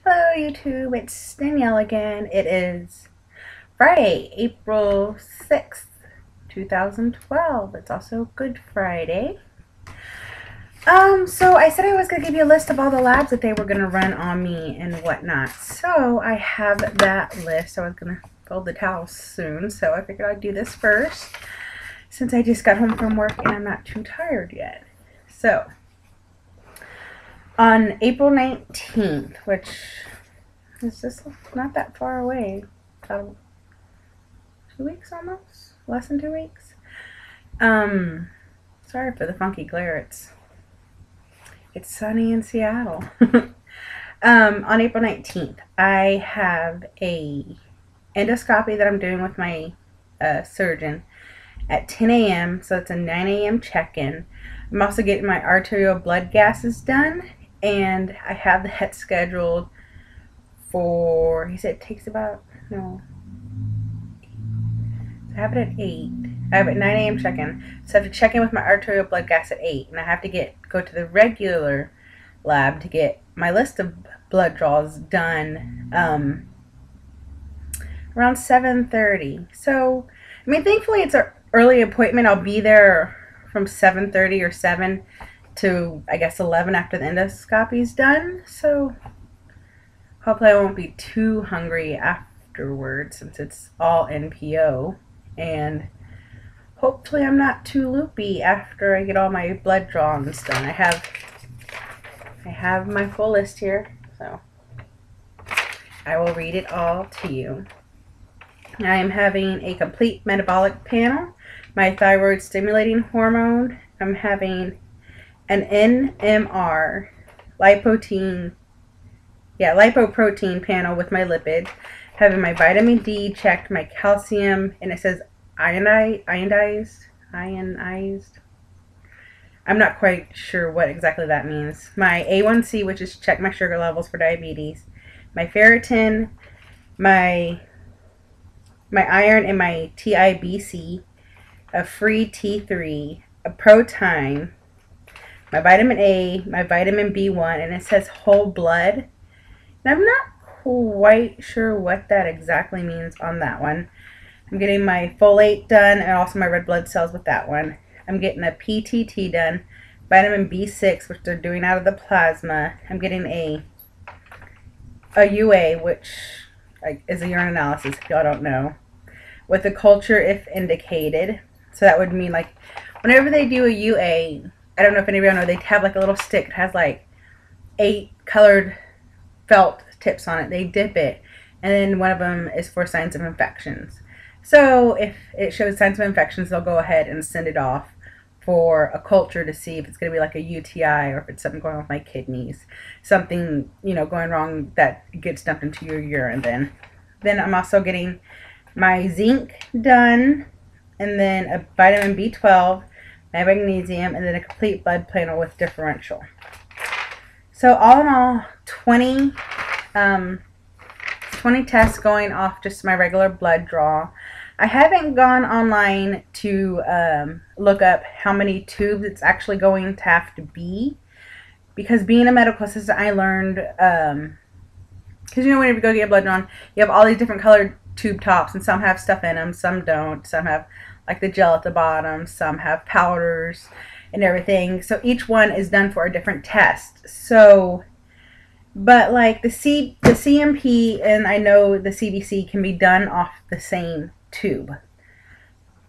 Hello YouTube, it's Danielle again. It is Friday, April 6th, 2012. It's also Good Friday. So I said I was going to give you a list of all the labs that they were going to run on me and whatnot. So I have that list. I was going to fold the towels soon, so I figured I'd do this first since I just got home from work and I'm not too tired yet. So on April 19th, which is just not that far away, about 2 weeks almost, less than 2 weeks. Sorry for the funky glare. It's sunny in Seattle. On April 19th, I have a endoscopy that I'm doing with my surgeon at 10 a.m. So it's a 9 a.m. check-in. I'm also getting my arterial blood gases done, and I have that scheduled for, he said it takes about, no, I have it at 8. I have it at 9 a.m. check-in. So I have to check in with my arterial blood gas at 8. And I have to go to the regular lab to get my list of blood draws done around 7:30. So, I mean, thankfully it's an early appointment. I'll be there from 7:30 or 7 to, I guess, 11 after the endoscopy's done. So, hopefully I won't be too hungry afterwards since it's all NPO. And hopefully I'm not too loopy after I get all my blood draws done. I have my full list here, so I will read it all to you. I am having a complete metabolic panel, my thyroid stimulating hormone. I'm having an NMR lipoprotein panel with my lipids. Having my vitamin D checked, my calcium, and it says ionized. I'm not quite sure what exactly that means. My A1C, which is check my sugar levels for diabetes. My ferritin, my iron, and my TIBC, a free T3, a protein, my vitamin A, my vitamin B1, and it says whole blood. And I'm not quite sure what that exactly means on that one. I'm getting my folate done and also my red blood cells with that one. I'm getting a PTT done, vitamin B6, which they're doing out of the plasma. I'm getting a UA, which is a urine analysis, if y'all don't know, with a culture if indicated. So that would mean, like, whenever they do a UA, I don't know if any of y'all know, they have like a little stick that has like 8 colored felt tips on it. They dip it, and then one of them is for signs of infections. So if it shows signs of infections, they'll go ahead and send it off for a culture to see if it's going to be like a UTI or if it's something going on with my kidneys, something, you know, going wrong that gets dumped into your urine. Then I'm also getting my zinc done, and then a vitamin B12, my magnesium, and then a complete blood panel with differential. So all in all, 20 tests going off just my regular blood draw. I haven't gone online to look up how many tubes it's actually going to have to be, because being a medical assistant, I learned, because you know, whenever you go get your blood drawn, you have all these different colored tube tops, and some have stuff in them, some don't, some have like the gel at the bottom, some have powders and everything. So each one is done for a different test. So, but like the CMP and I know the CBC can be done off the same tube.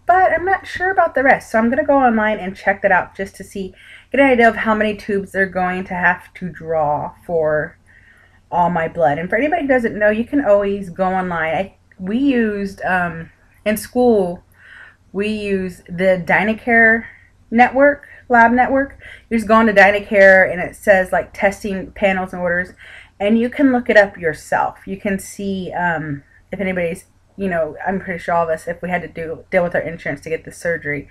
But I'm not sure about the rest. So I'm going to go online and check that out just to get an idea of how many tubes they're going to have to draw for all my blood. And for anybody who doesn't know, you can always go online. We used, in school, we used the Dynacare network, lab network. You just go on to Dynacare and it says like testing panels and orders, and you can look it up yourself. You can see if anybody's, you know, I'm pretty sure all of us, if we had to deal with our insurance to get the surgery,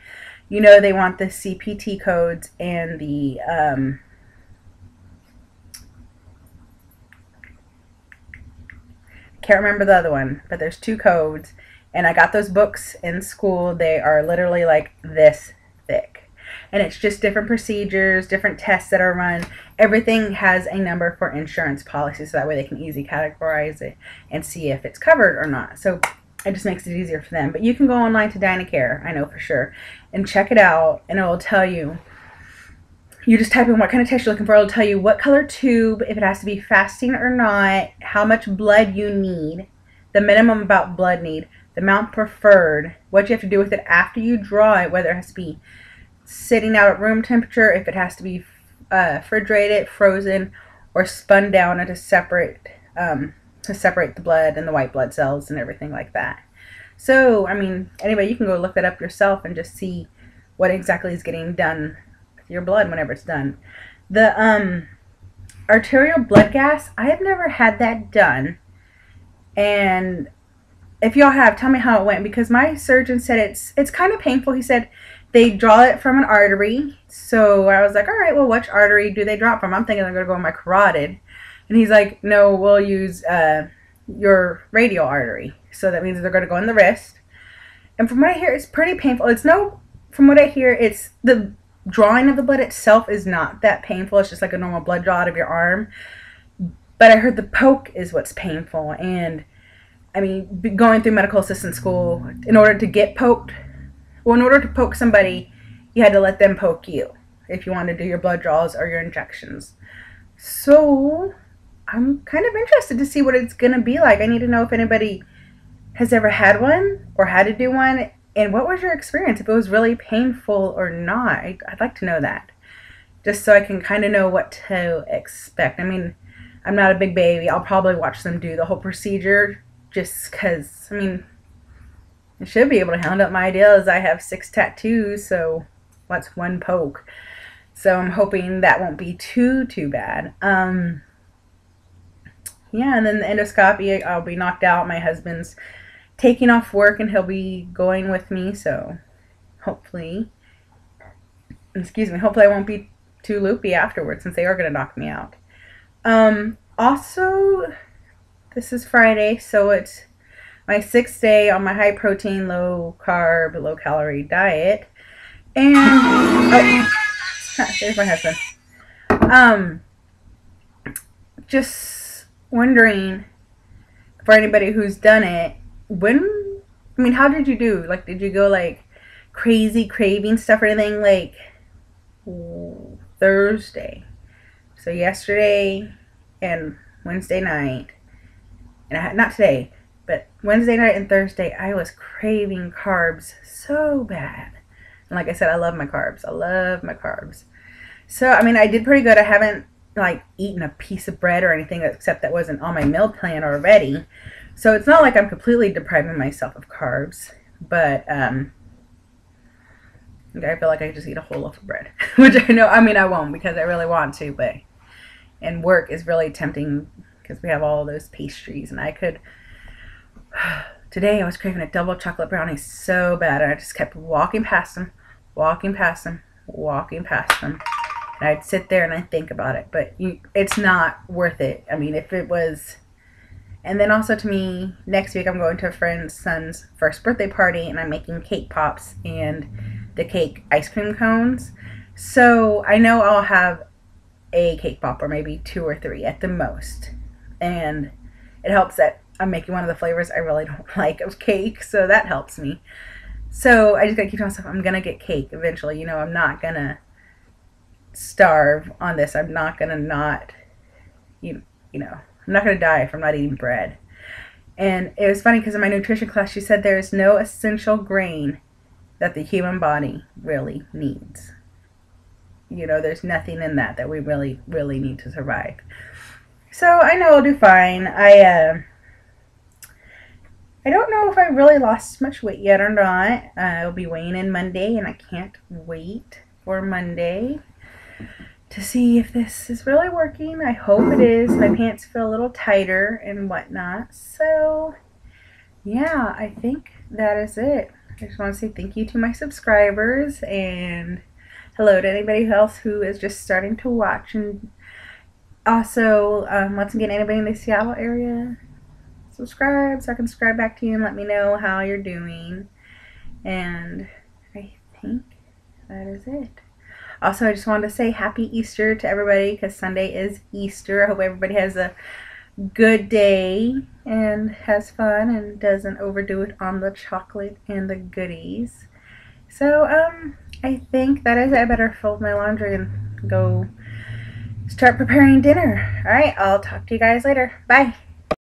you know, they want the CPT codes and the can't remember the other one, but there's 2 codes, and I got those books in school. They are literally like this thick. and it's just different procedures, different tests that are run. Everything has a number for insurance policy, so that way they can easily categorize it and see if it's covered or not. So it just makes it easier for them. But you can go online to DynaCare, I know for sure, and check it out, and it will tell you. You just type in what kind of test you're looking for. It'll tell you what color tube, if it has to be fasting or not, how much blood you need, the minimum about blood need, the amount preferred, what you have to do with it after you draw it, whether it has to be sitting out at room temperature, if it has to be refrigerated, frozen, or spun down into separate to separate the blood and the white blood cells and everything like that. So, I mean, anyway, you can go look that up yourself and just see what exactly is getting done with your blood whenever it's done. The arterial blood gas, I have never had that done. And if y'all have, tell me how it went, because my surgeon said it's kind of painful. He said they draw it from an artery. So I was like, all right, well, which artery do they draw from? I'm thinking they're going to go in my carotid. And he's like, no, we'll use your radial artery. So that means they're going to go in the wrist. And from what I hear, it's pretty painful. From what I hear, it's the drawing of the blood itself is not that painful. It's just like a normal blood draw out of your arm. But I heard the poke is what's painful. And I mean, going through medical assistant school, in order to get poked, well, in order to poke somebody, you had to let them poke you if you wanted to do your blood draws or your injections. So I'm kind of interested to see what it's going to be like. I need to know if anybody has ever had one or had to do one, and what was your experience, if it was really painful or not. I'd like to know that, just so I can kind of know what to expect. I mean, I'm not a big baby. I'll probably watch them do the whole procedure just because, I mean, I should be able to handle it. My idea is I have 6 tattoos, so what's one poke? So I'm hoping that won't be too bad. Yeah, and then the endoscopy, I'll be knocked out. My husband's taking off work, and he'll be going with me, so hopefully I won't be too loopy afterwards, since they are going to knock me out. Also, this is Friday, so it's my 6th day on my high protein, low carb, low calorie diet. And, there's my husband. Just wondering, for anybody who's done it, how did you do? Like, did you go like crazy craving stuff or anything? Like Thursday, so yesterday and Wednesday night, and not today, but Wednesday night and Thursday, I was craving carbs so bad. And like I said, I love my carbs. So, I mean, I did pretty good. I haven't like eaten a piece of bread or anything except that wasn't on my meal plan already. So it's not like I'm completely depriving myself of carbs, but I feel like I could just eat a whole loaf of bread, which I won't because I really want to, but, and work is really tempting because we have all those pastries, and I could, today I was craving a double chocolate brownie so bad, and I just kept walking past them, and I'd sit there and I'd think about it, but it's not worth it. I mean, if it was. And then also, to me, next week I'm going to a friend's son's first birthday party, and I'm making cake pops and the cake ice cream cones. So I know I'll have a cake pop, or maybe 2 or 3 at the most. And it helps that I'm making one of the flavors I really don't like of cake, so that helps me. So I just gotta keep telling myself I'm gonna get cake eventually. I'm not gonna starve on this. I'm not gonna I'm not going to die if I'm not eating bread. And it was funny because in my nutrition class, she said there is no essential grain that the human body really needs. There's nothing in that we really, really need to survive. So I know I'll do fine. I don't know if I really lost much weight yet or not. I'll be weighing in Monday, and I can't wait for Monday to see if this is really working. I hope it is. My pants feel a little tighter and whatnot. So, yeah, I think that is it. I just want to say thank you to my subscribers, and hello to anybody else who is just starting to watch. And also, once again, anybody in the Seattle area, subscribe so I can subscribe back to you and let me know how you're doing. And I think that is it. Also, I just wanted to say happy Easter to everybody because Sunday is Easter. I hope everybody has a good day and has fun and doesn't overdo it on the chocolate and the goodies. So, I think that is it. I better fold my laundry and go start preparing dinner. All right, I'll talk to you guys later. Bye.